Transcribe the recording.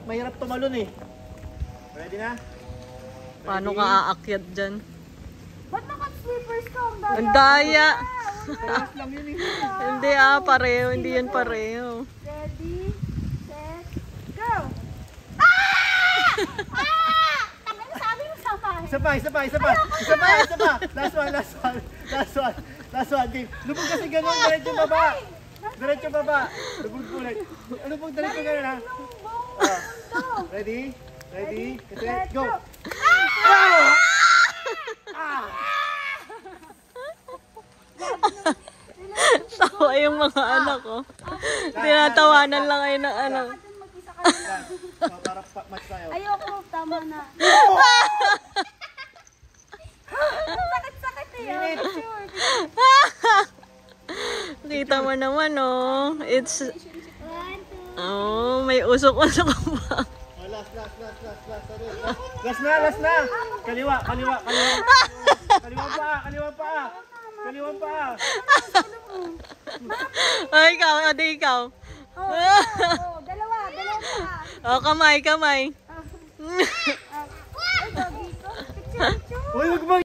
mahirap tumalon eh. Ready na? Paano ka aakyat dyan? Ba't naka-slippers ka? Ang daya! Parehas lang yun eh. Hindi pareho. Hindi yan pareho. Ready, set, go! Ah! Ah! Tangin, sabi mo sabay. Isa pa. Last one, game. Lubog kasi ganun, diretso baba. Diretso baba. Lubog ulit. Lubog diretso ganun ha. Ready? Set, go! Tawa yung mga anak ko. Tinatawanan lang kayo ng anak. Mag-isa ka na lang. Para match tayo. Ayoko, tama na. Sakit-sakit eh. Sure. Kita mo naman It's... 1, 2. may usok-usok pa. Last na. Kaliwa pa. Ay, ikaw. Dalawa pa. Kamay. Ay, doggy ko. Picture. Uy, wag mo